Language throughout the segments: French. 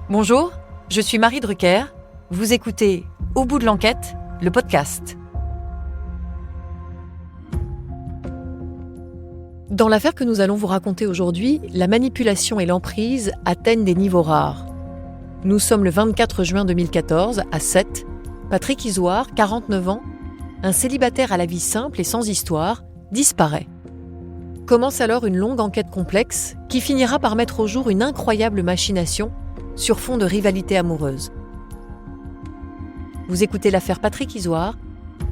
Bonjour, je suis Marie Drucker. Vous écoutez Au bout de l'enquête, le podcast. Dans l'affaire que nous allons vous raconter aujourd'hui, la manipulation et l'emprise atteignent des niveaux rares. Nous sommes le 24 juin 2014, à Sète. Patrick Isoard, 49 ans, un célibataire à la vie simple et sans histoire, disparaît. Commence alors une longue enquête complexe qui finira par mettre au jour une incroyable machination sur fond de rivalité amoureuse. Vous écoutez l'affaire Patrick Isoard,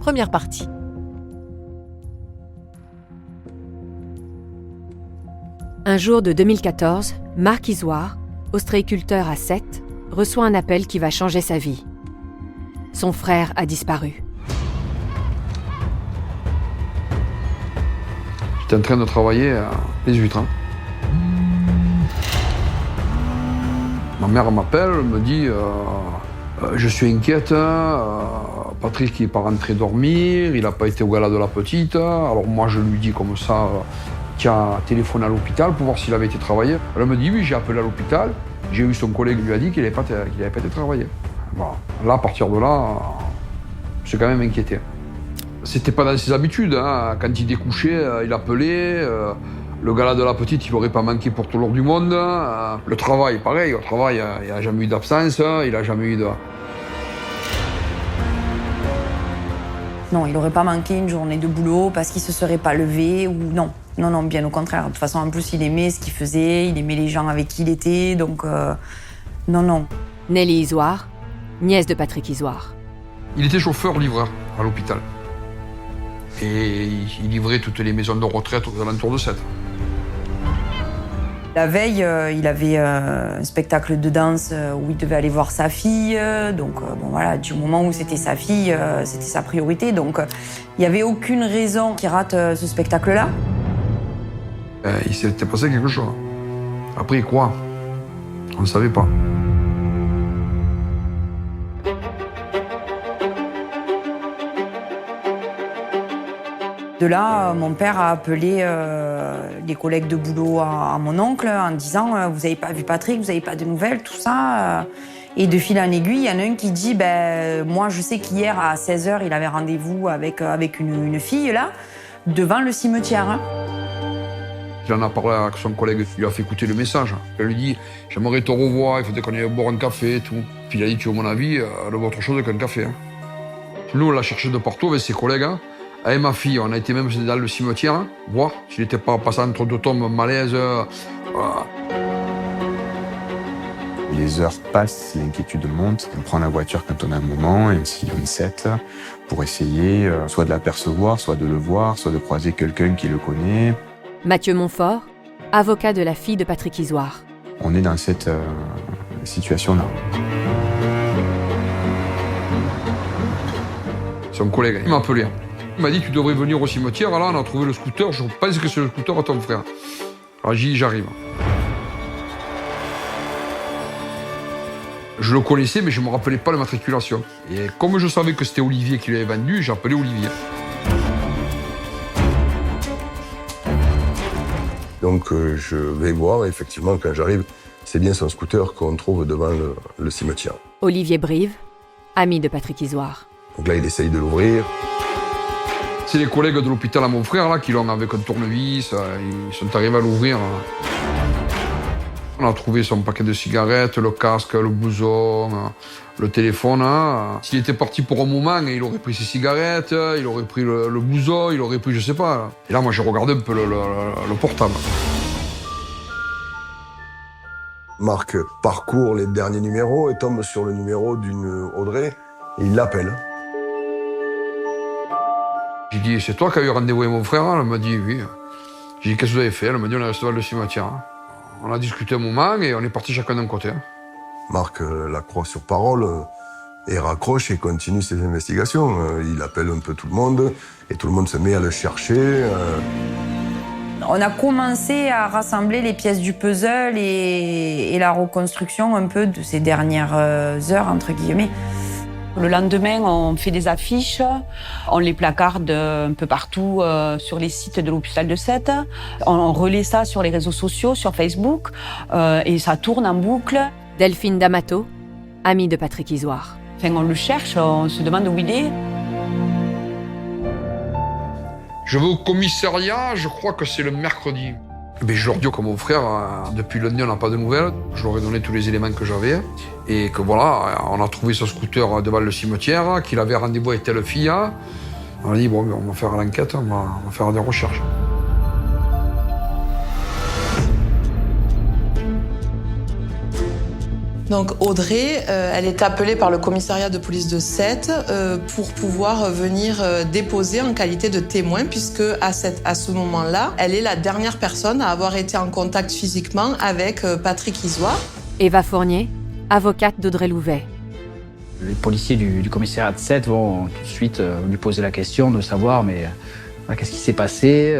première partie. Un jour de 2014, Marc Isoard, ostréiculteur à Sète, reçoit un appel qui va changer sa vie. Son frère a disparu. J'étais en train de travailler les huîtres. Ma mère m'appelle, me dit je suis inquiète, Patrick n'est pas rentré dormir, il n'a pas été au gala de la petite. Alors moi je lui dis comme ça, tiens, téléphone à l'hôpital pour voir s'il avait été travailler. Elle me dit oui, j'ai appelé à l'hôpital, j'ai eu son collègue qui lui a dit qu'il n'avait pas été travailler. Voilà. Là, à partir de là, je suis quand même inquiété. C'était pas dans ses habitudes, hein. Quand il découchait, il appelait. Le gala de la petite, il n'aurait pas manqué pour tout l'or du monde. Le travail, pareil, au travail, il n'a jamais eu d'absence, il n'a jamais eu de... Non, il n'aurait pas manqué une journée de boulot parce qu'il ne se serait pas levé ou non. Non, bien au contraire. De toute façon, en plus, il aimait ce qu'il faisait, il aimait les gens avec qui il était, donc non. Nelly Isoard, nièce de Patrick Isoard. Il était chauffeur-livreur à l'hôpital. Et il livrait toutes les maisons de retraite aux alentours de Sète. La veille, il avait un spectacle de danse où il devait aller voir sa fille. Donc, voilà, du moment où c'était sa fille, c'était sa priorité. Donc, il n'y avait aucune raison qu'il rate ce spectacle-là. Il s'était passé quelque chose. Après, quoi? On ne savait pas. De là, mon père a appelé les collègues de boulot à mon oncle en disant « Vous n'avez pas vu Patrick, vous n'avez pas de nouvelles, tout ça ?» Et de fil en aiguille, il y en a un qui dit « Moi, je sais qu'hier, à 16h, il avait rendez-vous avec une fille, là, devant le cimetière. » Il en a parlé avec son collègue, il lui a fait écouter le message. Il lui dit « J'aimerais te revoir, il faudrait qu'on aille boire un café et tout. » Puis il a dit « Tu veux mon avis, elle veut autre chose qu'un café. » Nous, on l'a cherché de partout avec ses collègues. Avec ma fille, on a été même dans le cimetière, voir s'il n'était pas passé entre deux tombes, malaise. Voilà. Les heures passent, l'inquiétude monte. On prend la voiture quand on a un moment, et on sillonne Sète pour essayer soit de l'apercevoir, soit de le voir, soit de croiser quelqu'un qui le connaît. Mathieu Montfort, avocat de la fille de Patrick Isoard. On est dans cette situation-là. Son collègue, il m'a appelé. Il m'a dit, tu devrais venir au cimetière, là, on a trouvé le scooter, je pense que c'est le scooter à ton frère. Alors j'ai dit, j'arrive. Je le connaissais, mais je ne me rappelais pas la matriculation. Et comme je savais que c'était Olivier qui l'avait vendu, j'ai appelé Olivier. Donc je vais voir, effectivement, quand j'arrive, c'est bien son scooter qu'on trouve devant le cimetière. Olivier Brive, ami de Patrick Isoard. Donc là, il essaye de l'ouvrir. C'est les collègues de l'hôpital à mon frère là, qui l'ont avec un tournevis, ils sont arrivés à l'ouvrir. On a trouvé son paquet de cigarettes, le casque, le blouson, le téléphone. S'il était parti pour un moment, il aurait pris ses cigarettes, il aurait pris le blouson, il aurait pris je sais pas. Et là, moi, j'ai regardé un peu le portable. Marc parcourt les derniers numéros et tombe sur le numéro d'une Audrey et il l'appelle. J'ai dit, c'est toi qui as eu rendez-vous avec mon frère? Elle m'a dit, oui. J'ai dit, qu'est-ce que vous avez fait? Elle m'a dit, on est resté devant le cimetière. On a discuté un moment et on est partis chacun d'un côté. Marc la croit sur parole et raccroche et continue ses investigations. Il appelle un peu tout le monde et tout le monde se met à le chercher. On a commencé à rassembler les pièces du puzzle et la reconstruction un peu de ces dernières heures, entre guillemets. Le lendemain, on fait des affiches, on les placarde un peu partout sur les sites de l'hôpital de Sète. On relaie ça sur les réseaux sociaux, sur Facebook, et ça tourne en boucle. Delphine D'Amato, amie de Patrick Isoire. Enfin, on le cherche, on se demande où il est. Je vais au commissariat, je crois que c'est le mercredi. Mais je leur dis que mon frère, depuis lundi, on n'a pas de nouvelles. Je leur ai donné tous les éléments que j'avais. Et que voilà, on a trouvé son scooter devant le cimetière, qu'il avait rendez-vous avec telle fille. On a dit, bon, on va faire l'enquête, on va faire des recherches. Donc Audrey, elle est appelée par le commissariat de police de Sète pour pouvoir venir déposer en qualité de témoin, puisque à ce moment-là, elle est la dernière personne à avoir été en contact physiquement avec Patrick Isoire. Eva Fournier, avocate d'Audrey Louvet. Les policiers du commissariat de Sète vont tout de suite lui poser la question de savoir qu'est-ce qui s'est passé,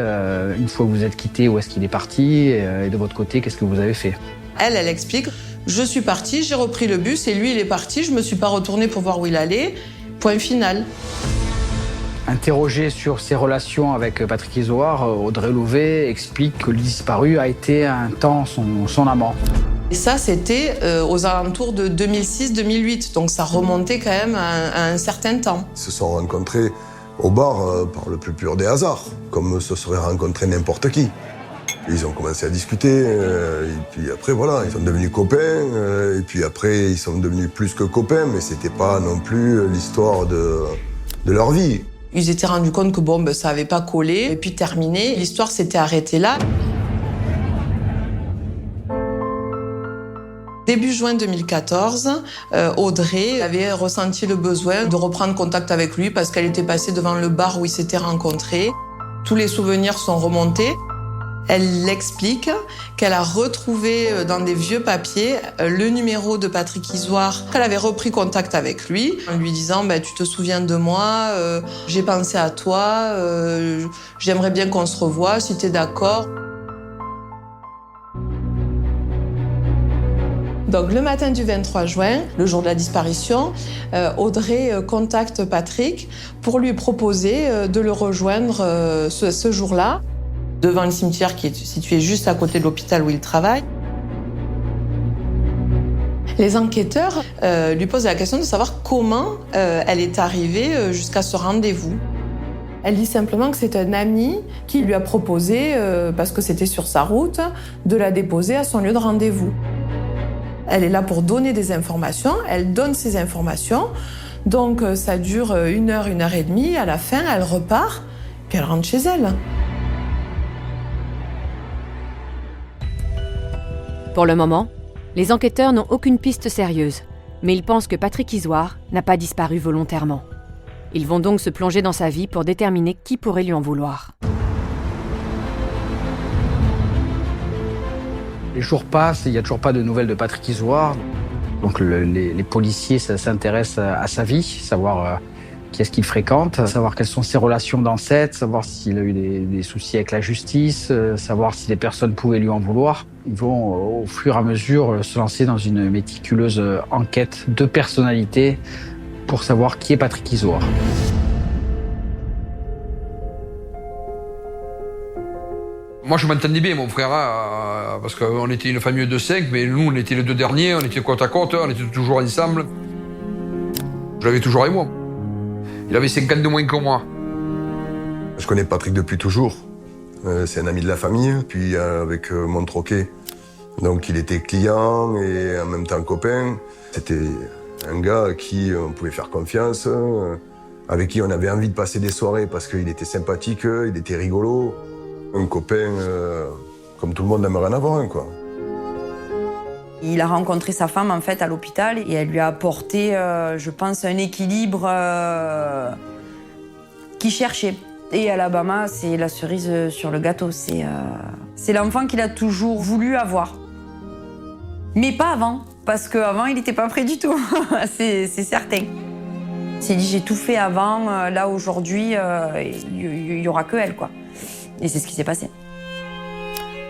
une fois que vous êtes quitté, où est-ce qu'il est parti, et de votre côté, qu'est-ce que vous avez fait? Elle explique, je suis partie, j'ai repris le bus et lui il est parti, je me suis pas retournée pour voir où il allait, point final. Interrogée sur ses relations avec Patrick Isoire, Audrey Louvet explique que le disparu a été un temps son amant. Et ça, c'était aux alentours de 2006-2008, donc ça remontait quand même à un certain temps. Ils se sont rencontrés au bar par le plus pur des hasards, comme se serait rencontré n'importe qui. Ils ont commencé à discuter, et puis après voilà, ils sont devenus copains, et puis après ils sont devenus plus que copains, mais c'était pas non plus l'histoire de leur vie. Ils étaient rendus compte que ça avait pas collé, et puis terminé, l'histoire s'était arrêtée là. Début juin 2014, Audrey avait ressenti le besoin de reprendre contact avec lui parce qu'elle était passée devant le bar où ils s'étaient rencontrés. Tous les souvenirs sont remontés. Elle explique qu'elle a retrouvé dans des vieux papiers le numéro de Patrick Isoire, qu'elle avait repris contact avec lui en lui disant tu te souviens de moi, j'ai pensé à toi, j'aimerais bien qu'on se revoie si t'es d'accord. Donc le matin du 23 juin, le jour de la disparition, Audrey contacte Patrick pour lui proposer de le rejoindre ce jour-là, devant le cimetière qui est situé juste à côté de l'hôpital où il travaille. Les enquêteurs lui posent la question de savoir comment elle est arrivée jusqu'à ce rendez-vous. Elle dit simplement que c'est un ami qui lui a proposé, parce que c'était sur sa route, de la déposer à son lieu de rendez-vous. Elle est là pour donner des informations, elle donne ces informations, donc ça dure 1 heure, 1 heure et demie, à la fin elle repart, puis elle rentre chez elle. Pour le moment, les enquêteurs n'ont aucune piste sérieuse, mais ils pensent que Patrick Isoire n'a pas disparu volontairement. Ils vont donc se plonger dans sa vie pour déterminer qui pourrait lui en vouloir. Les jours passent, il n'y a toujours pas de nouvelles de Patrick Isoire. Donc les policiers s'intéressent à sa vie, savoir qui est-ce qu'il fréquente, savoir quelles sont ses relations dans Sète, savoir s'il a eu des soucis avec la justice, savoir si les personnes pouvaient lui en vouloir. Ils vont au fur et à mesure se lancer dans une méticuleuse enquête de personnalité pour savoir qui est Patrick Isoire. Moi, je m'entendais bien, mon frère, parce qu'on était une famille de 5, mais nous, on était les 2 derniers, on était côte à côte, on était toujours ensemble. Je l'avais toujours avec moi. Il avait 5 ans de moins que moi. Je connais Patrick depuis toujours. C'est un ami de la famille, puis avec mon troquet. Donc il était client et en même temps copain. C'était un gars à qui on pouvait faire confiance, avec qui on avait envie de passer des soirées parce qu'il était sympathique, il était rigolo. Un copain comme tout le monde aimerait en avoir un, quoi. Il a rencontré sa femme en fait à l'hôpital et elle lui a apporté, je pense, un équilibre qu'il cherchait. Et Alabama, c'est la cerise sur le gâteau. C'est l'enfant qu'il a toujours voulu avoir. Mais pas avant, parce qu'avant, il n'était pas prêt du tout. c'est certain. Il s'est dit, j'ai tout fait avant, là aujourd'hui, il n'y aura que elle, quoi. Et c'est ce qui s'est passé.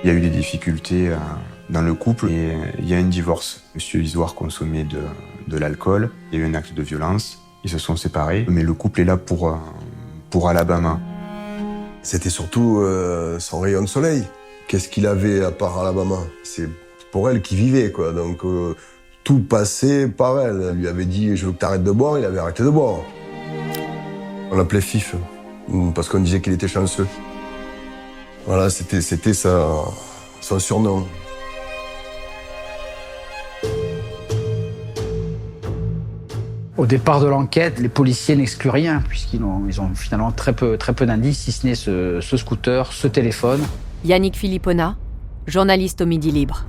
Il y a eu des difficultés dans le couple et il y a un divorce. Monsieur Isoire consommait de l'alcool, il y a eu un acte de violence, ils se sont séparés, mais le couple est là pour Alabama. C'était surtout son rayon de soleil. Qu'est-ce qu'il avait à part Alabama? C'est pour elle qui vivait, quoi. Donc Tout passait par elle. Elle lui avait dit « je veux que tu arrêtes de boire », il avait arrêté de boire. On l'appelait Fif, parce qu'on disait qu'il était chanceux. Voilà, c'était son surnom. Au départ de l'enquête, les policiers n'excluent rien, puisqu'ils ont finalement très peu d'indices, si ce n'est ce scooter, ce téléphone. Yannick Philippona, journaliste au Midi Libre.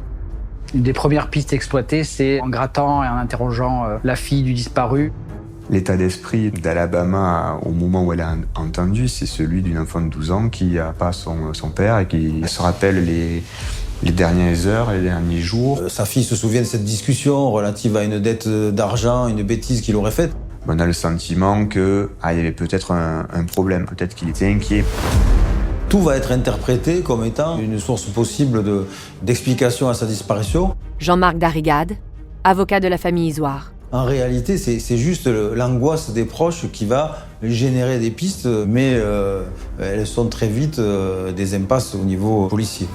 Une des premières pistes exploitées, c'est en grattant et en interrogeant la fille du disparu. L'état d'esprit d'Alabama au moment où elle a entendu, c'est celui d'une enfant de 12 ans qui n'a pas son père et qui se rappelle les dernières heures, les derniers jours. Sa fille se souvient de cette discussion relative à une dette d'argent, une bêtise qu'il aurait faite. On a le sentiment qu'il y avait peut-être un problème, peut-être qu'il était inquiet. Tout va être interprété comme étant une source possible d'explication à sa disparition. Jean-Marc Darrigade, avocat de la famille Isoire. En réalité, c'est juste l'angoisse des proches qui va générer des pistes, mais elles sont très vite des impasses au niveau policier.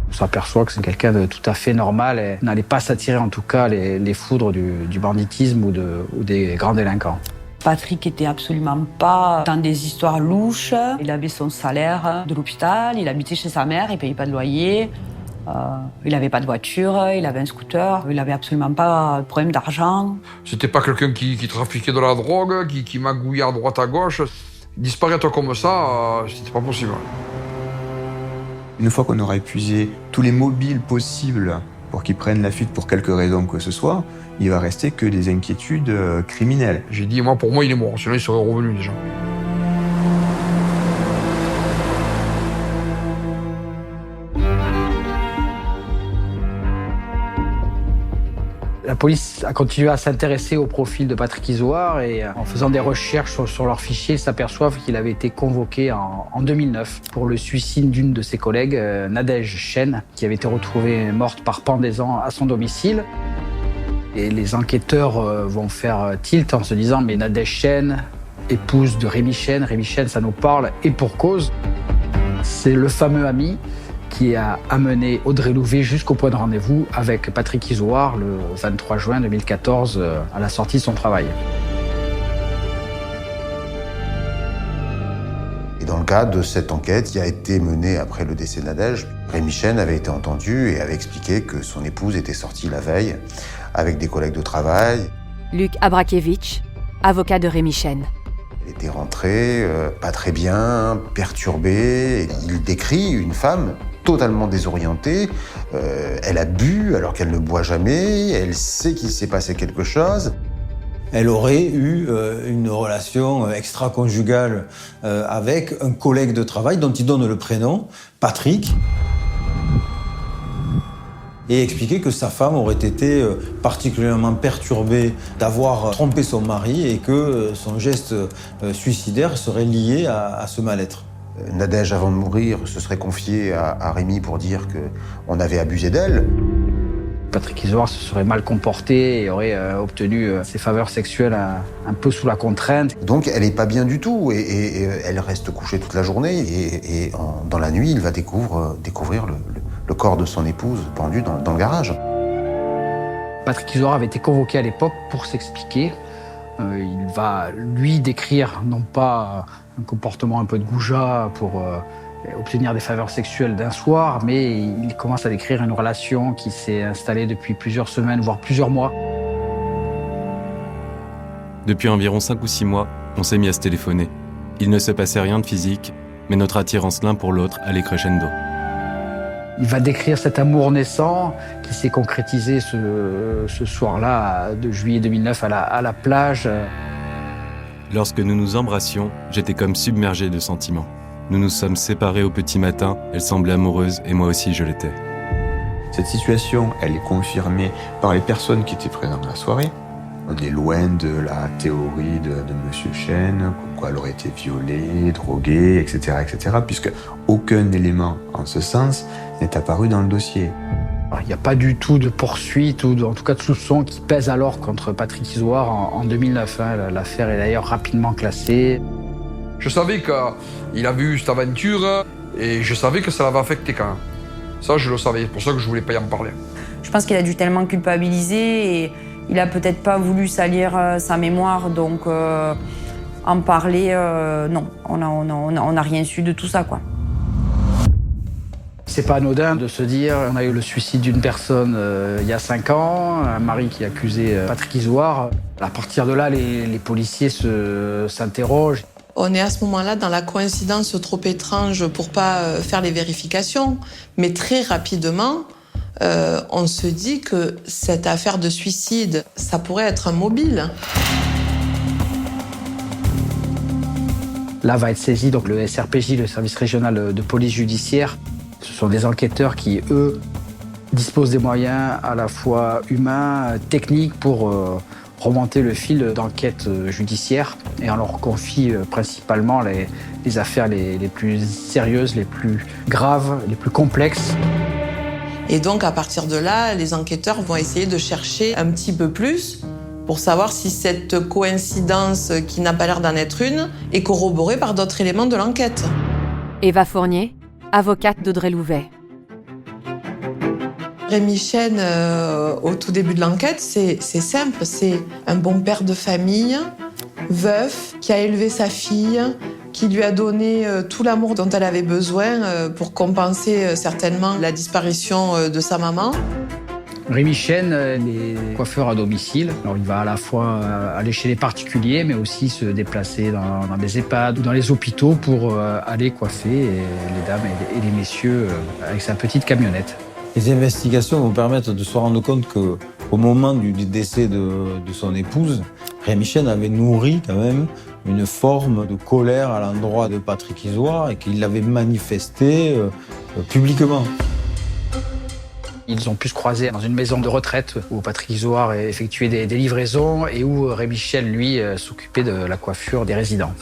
On s'aperçoit que c'est quelqu'un de tout à fait normal et n'allait pas s'attirer en tout cas les foudres du banditisme ou des grands délinquants. Patrick était absolument pas dans des histoires louches. Il avait son salaire de l'hôpital, il habitait chez sa mère, il payait pas de loyer. Il n'avait pas de voiture, il avait un scooter, il n'avait absolument pas de problème d'argent. C'était pas quelqu'un qui trafiquait de la drogue, qui magouillait à droite à gauche. Disparaître comme ça, c'était pas possible. Une fois qu'on aura épuisé tous les mobiles possibles pour qu'ils prennent la fuite pour quelque raison que ce soit, il va rester que des inquiétudes criminelles. J'ai dit, pour moi, il est mort, sinon il serait revenu déjà. La police a continué à s'intéresser au profil de Patrick Isoire et en faisant des recherches sur leur fichier, ils s'aperçoivent qu'il avait été convoqué en 2009 pour le suicide d'une de ses collègues, Nadège Chen, qui avait été retrouvée morte par pendaison à son domicile. Et les enquêteurs vont faire tilt en se disant « mais Nadège Chen, épouse de Rémi Chen, ça nous parle, et pour cause ». C'est le fameux ami qui a amené Audrey Louvet jusqu'au point de rendez-vous avec Patrick Isoire le 23 juin 2014 à la sortie de son travail. Et dans le cadre de cette enquête qui a été menée après le décès de Nadège, Rémi Chen avait été entendu et avait expliqué que son épouse était sortie la veille avec des collègues de travail. Luc Abrakiewicz, avocat de Rémi Chen. Elle était rentrée, pas très bien, perturbée. Il décrit une femme totalement désorientée. Elle a bu alors qu'elle ne boit jamais. Elle sait qu'il s'est passé quelque chose. Elle aurait eu une relation extra-conjugale avec un collègue de travail dont il donne le prénom, Patrick, et expliquer que sa femme aurait été particulièrement perturbée d'avoir trompé son mari et que son geste suicidaire serait lié à ce mal-être. Nadège, avant de mourir, se serait confiée à Rémi pour dire qu'on avait abusé d'elle. Patrick Isoire se serait mal comporté et aurait obtenu ses faveurs sexuelles un peu sous la contrainte. Donc elle n'est pas bien du tout et elle reste couchée toute la journée et dans la nuit, il va découvrir le corps de son épouse pendu dans le garage. Patrick Isoire avait été convoqué à l'époque pour s'expliquer. Il va lui décrire non pas un comportement un peu de goujat pour obtenir des faveurs sexuelles d'un soir, mais il commence à décrire une relation qui s'est installée depuis plusieurs semaines, voire plusieurs mois. Depuis environ 5 ou 6 mois, on s'est mis à se téléphoner. Il ne se passait rien de physique, mais notre attirance l'un pour l'autre allait crescendo. Il va décrire cet amour naissant qui s'est concrétisé ce soir-là de juillet 2009 à la plage. Lorsque nous nous embrassions, j'étais comme submergé de sentiments. Nous nous sommes séparés au petit matin, elle semblait amoureuse et moi aussi je l'étais. Cette situation, elle est confirmée par les personnes qui étaient présentes à la soirée. On est loin de la théorie de M. Chen, comme quoi elle aurait été violée, droguée, etc., puisque aucun élément en ce sens n'est apparu dans le dossier. Il n'y a pas du tout de poursuite ou en tout cas de soupçon qui pèse alors contre Patrick Isoire en 2009. L'affaire est d'ailleurs rapidement classée. Je savais qu'il avait eu cette aventure et je savais que ça l'avait affecté quand même. Ça, je le savais, c'est pour ça que je voulais pas y en parler. Je pense qu'il a dû tellement culpabiliser et il a peut-être pas voulu salir sa mémoire, donc en parler, non, on n'a rien su de tout ça, quoi. C'est pas anodin de se dire, on a eu le suicide d'une personne il y a 5 ans, un mari qui accusait Patrick Isoire. À partir de là, les policiers s'interrogent. On est à ce moment-là dans la coïncidence trop étrange pour pas faire les vérifications, mais très rapidement, on se dit que cette affaire de suicide, ça pourrait être un mobile. Là va être saisi donc le SRPJ, le service régional de police judiciaire. Ce sont des enquêteurs qui, eux, disposent des moyens à la fois humains, techniques pour remonter le fil d'enquête judiciaire. Et on leur confie principalement les affaires les plus sérieuses, les plus graves, les plus complexes. Et donc, à partir de là, les enquêteurs vont essayer de chercher un petit peu plus pour savoir si cette coïncidence, qui n'a pas l'air d'en être une, est corroborée par d'autres éléments de l'enquête. Eva Fournier, avocate d'Audrey Louvet. Rémi Chesne, au tout début de l'enquête, c'est simple. C'est un bon père de famille, veuf, qui a élevé sa fille, qui lui a donné tout l'amour dont elle avait besoin pour compenser certainement la disparition de sa maman. Rémi Chesne est coiffeur à domicile. Alors, il va à la fois aller chez les particuliers, mais aussi se déplacer dans des EHPAD ou dans les hôpitaux pour aller coiffer les dames et les messieurs avec sa petite camionnette. Les investigations vont permettre de se rendre compte qu'au moment du décès de son épouse, Rémi Chesne avait nourri quand même une forme de colère à l'endroit de Patrick Isoire et qu'il l'avait manifesté publiquement. Ils ont pu se croiser dans une maison de retraite où Patrick Isoire effectuait des livraisons et où Rémi Chesne, lui, s'occupait de la coiffure des résidents.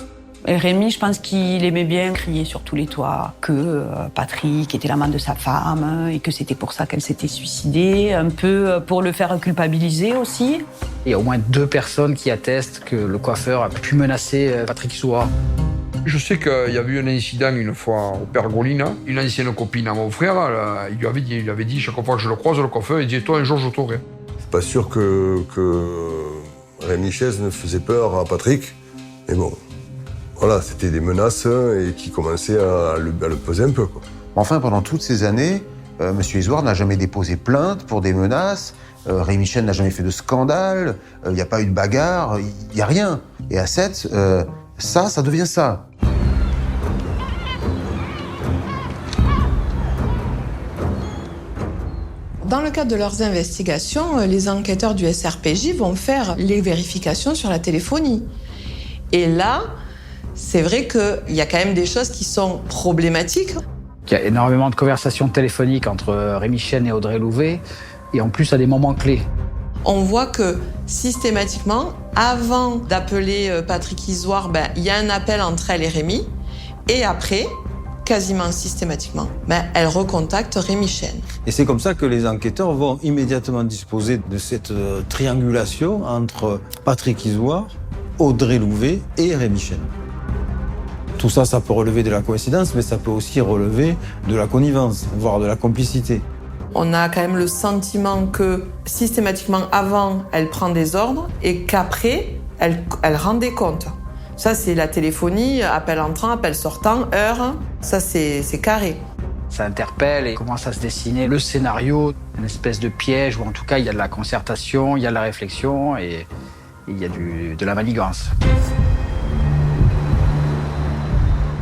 Et Rémi, je pense qu'il aimait bien crier sur tous les toits que Patrick était l'amant de sa femme et que c'était pour ça qu'elle s'était suicidée, un peu pour le faire culpabiliser aussi. Il y a au moins 2 personnes qui attestent que le coiffeur a pu menacer Patrick Isoire. Je sais qu'il y avait eu un incident une fois au Pergolina. Une ancienne copine à mon frère, il lui avait dit chaque fois que je le croise, le coiffeur, il disait « Toi, un jour, je t'aurai ». C'est pas sûr que Rémi Chesne ne faisait peur à Patrick, mais bon, voilà, c'était des menaces et qui commençaient à le peser un peu, quoi. Enfin, pendant toutes ces années, M. Isoire n'a jamais déposé plainte pour des menaces. Rémi Chesne n'a jamais fait de scandale. Il n'y a pas eu de bagarre. Il n'y a rien. Et à 7, ça devient ça. Dans le cadre de leurs investigations, les enquêteurs du SRPJ vont faire les vérifications sur la téléphonie. Et là, c'est vrai qu'il y a quand même des choses qui sont problématiques. Il y a énormément de conversations téléphoniques entre Rémi Chesne et Audrey Louvet, et en plus à des moments clés. On voit que systématiquement, avant d'appeler Patrick Isoire, il y a un appel entre elle et Rémi, et après, quasiment systématiquement, elle recontacte Rémi Chesne. Et c'est comme ça que les enquêteurs vont immédiatement disposer de cette triangulation entre Patrick Isoire, Audrey Louvet et Rémi Chesne. Tout ça, ça peut relever de la coïncidence, mais ça peut aussi relever de la connivence, voire de la complicité. On a quand même le sentiment que systématiquement, avant, elle prend des ordres et qu'après, elle rend des comptes. Ça, c'est la téléphonie, appel entrant, appel sortant, heure. Ça, c'est carré. Ça interpelle et commence à se dessiner le scénario, une espèce de piège où en tout cas il y a de la concertation, il y a de la réflexion et il y a de la manigance.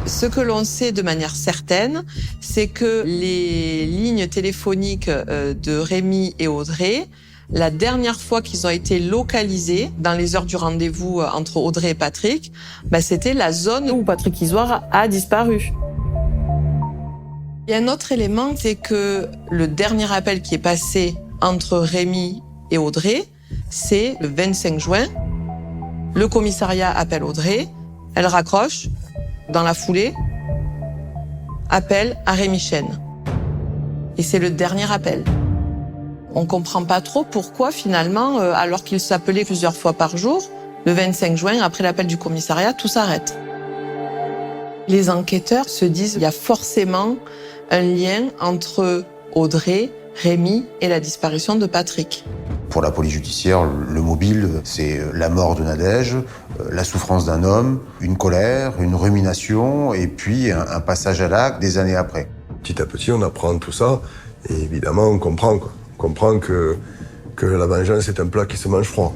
Ce que l'on sait de manière certaine, c'est que les lignes téléphoniques de Rémi et Audrey, la dernière fois qu'ils ont été localisés dans les heures du rendez-vous entre Audrey et Patrick, c'était la zone où Patrick Isoire a disparu. Il y a un autre élément, c'est que le dernier appel qui est passé entre Rémi et Audrey, c'est le 25 juin. Le commissariat appelle Audrey, elle raccroche. Dans la foulée, appel à Rémi Chesne. Et c'est le dernier appel. On comprend pas trop pourquoi finalement, alors qu'il s'appelait plusieurs fois par jour, le 25 juin, après l'appel du commissariat, tout s'arrête. Les enquêteurs se disent qu'il y a forcément un lien entre Audrey Rémi et la disparition de Patrick. Pour la police judiciaire, le mobile, c'est la mort de Nadège, la souffrance d'un homme, une colère, une rumination et puis un passage à l'acte des années après. Petit à petit, on apprend tout ça et évidemment, on comprend, quoi. On comprend que la vengeance est un plat qui se mange froid.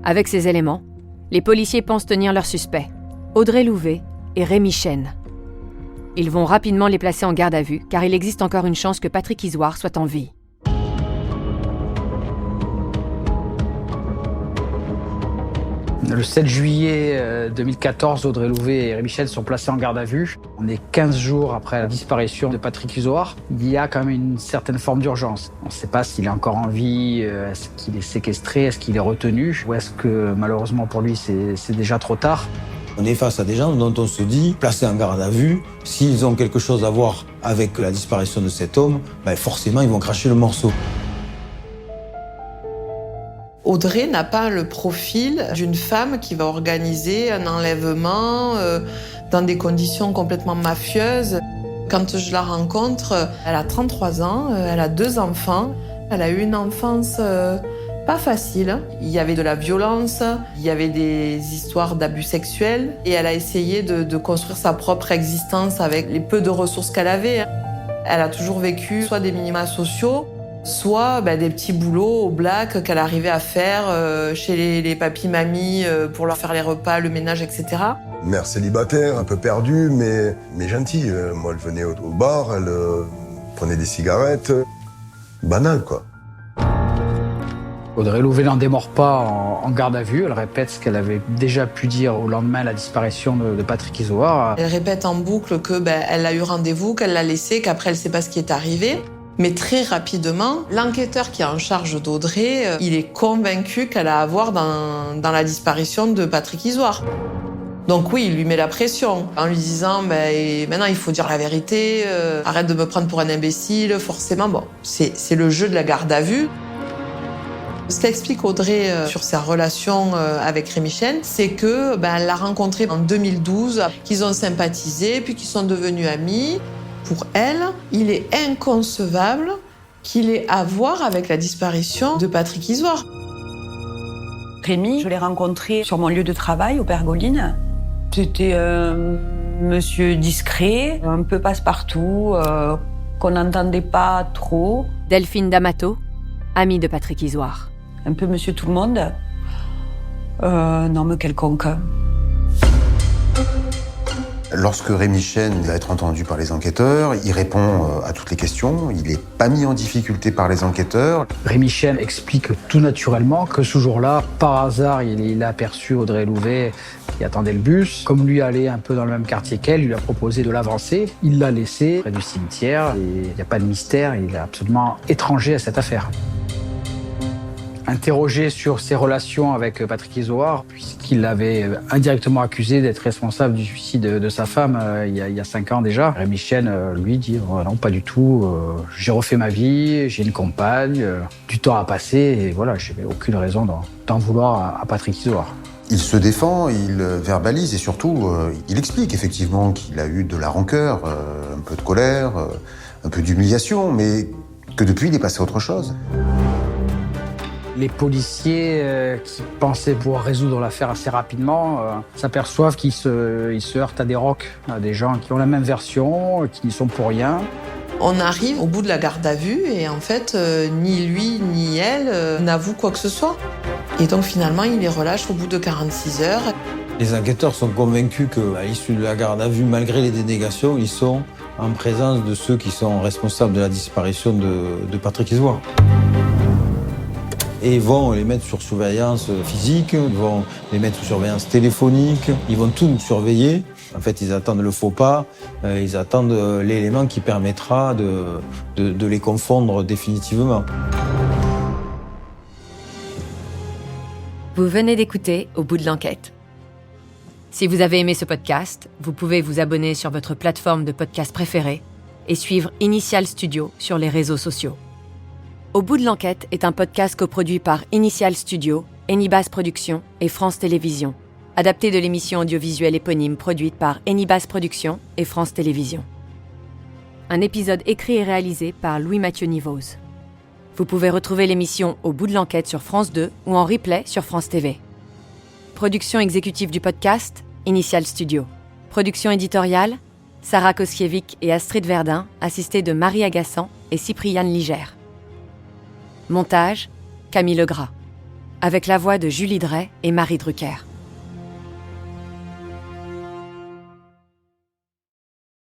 Avec ces éléments, les policiers pensent tenir leurs suspects, Audrey Louvet et Rémi Chesne. Ils vont rapidement les placer en garde à vue, car il existe encore une chance que Patrick Isoard soit en vie. Le 7 juillet 2014, Audrey Louvet et Rémi Chesne sont placés en garde à vue. On est 15 jours après la disparition de Patrick Isoard. Il y a quand même une certaine forme d'urgence. On ne sait pas s'il est encore en vie, est-ce qu'il est séquestré, est-ce qu'il est retenu, ou est-ce que malheureusement pour lui c'est déjà trop tard. On est face à des gens dont on se dit, placés en garde à vue, s'ils ont quelque chose à voir avec la disparition de cet homme, forcément ils vont cracher le morceau. Audrey n'a pas le profil d'une femme qui va organiser un enlèvement dans des conditions complètement mafieuses. Quand je la rencontre, elle a 33 ans, elle a 2 enfants, elle a eu une enfance pas facile. Il y avait de la violence, il y avait des histoires d'abus sexuels et elle a essayé de construire sa propre existence avec les peu de ressources qu'elle avait. Elle a toujours vécu soit des minima sociaux, soit des petits boulots au black qu'elle arrivait à faire chez les papis-mamies pour leur faire les repas, le ménage, etc. Mère célibataire, un peu perdue, mais gentille. Moi, elle venait au bar, elle prenait des cigarettes. Banal, quoi. Audrey Louvet n'en démord pas en garde à vue. Elle répète ce qu'elle avait déjà pu dire au lendemain de la disparition de Patrick Isoard. Elle répète en boucle qu'elle a eu rendez-vous, qu'elle l'a laissé, qu'après elle ne sait pas ce qui est arrivé. Mais très rapidement, l'enquêteur qui est en charge d'Audrey, il est convaincu qu'elle a à voir dans la disparition de Patrick Isoard. Donc oui, il lui met la pression en lui disant maintenant il faut dire la vérité, arrête de me prendre pour un imbécile, forcément. Bon, c'est le jeu de la garde à vue. Ce qu'explique Audrey sur sa relation avec Rémi Chesne, c'est que elle l'a rencontré en 2012, qu'ils ont sympathisé, puis qu'ils sont devenus amis. Pour elle, il est inconcevable qu'il ait à voir avec la disparition de Patrick Isoard. Rémi, je l'ai rencontré sur mon lieu de travail, au Pergoline. C'était un monsieur discret, un peu passe-partout, qu'on n'entendait pas trop. Delphine D'Amato, amie de Patrick Isoard. Un peu monsieur tout le monde. Un homme quelconque. Lorsque Rémi Chesne va être entendu par les enquêteurs, il répond à toutes les questions, il n'est pas mis en difficulté par les enquêteurs. Rémi Chesne explique tout naturellement que ce jour-là, par hasard, il a aperçu Audrey Louvet qui attendait le bus. Comme lui allait un peu dans le même quartier qu'elle, il lui a proposé de l'avancer. Il l'a laissé près du cimetière et il n'y a pas de mystère, il est absolument étranger à cette affaire. Interrogé sur ses relations avec Patrick Isoard, puisqu'il l'avait indirectement accusé d'être responsable du suicide de sa femme il y a 5 ans déjà. Rémi Chesne lui dit non, pas du tout, j'ai refait ma vie, j'ai une compagne, du temps a passé et voilà, j'ai aucune raison d'en vouloir à Patrick Isoard. Il se défend, il verbalise et surtout, il explique effectivement qu'il a eu de la rancœur, un peu de colère, un peu d'humiliation, mais que depuis il est passé à autre chose. Les policiers qui pensaient pouvoir résoudre l'affaire assez rapidement s'aperçoivent qu'ils se heurtent à des rocs, à des gens qui ont la même version, qui n'y sont pour rien. On arrive au bout de la garde à vue et en fait, ni lui ni elle n'avouent quoi que ce soit. Et donc finalement, il les relâche au bout de 46 heures. Les enquêteurs sont convaincus qu'à l'issue de la garde à vue, malgré les dénégations, ils sont en présence de ceux qui sont responsables de la disparition de Patrick Isoard. Et ils vont les mettre sur surveillance physique, ils vont les mettre sous surveillance téléphonique, ils vont tout surveiller. En fait, ils attendent le faux pas, ils attendent l'élément qui permettra de les confondre définitivement. Vous venez d'écouter Au bout de l'enquête. Si vous avez aimé ce podcast, vous pouvez vous abonner sur votre plateforme de podcast préférée et suivre Initial Studio sur les réseaux sociaux. Au bout de l'enquête est un podcast coproduit par Initial Studio, Enibas Productions et France Télévisions. adapté de l'émission audiovisuelle éponyme produite par Enibas Productions et France Télévisions. Un épisode écrit et réalisé par Louis-Mathieu Nivose. Vous pouvez retrouver l'émission Au bout de l'enquête sur France 2 ou en replay sur France TV. Production exécutive du podcast, Initial Studio. Production éditoriale, Sarah Koskiewicz et Astrid Verdun, assistées de Marie Agassan et Cypriane Ligère. Montage, Camille Legras. Avec la voix de Julie Drey et Marie Drucker.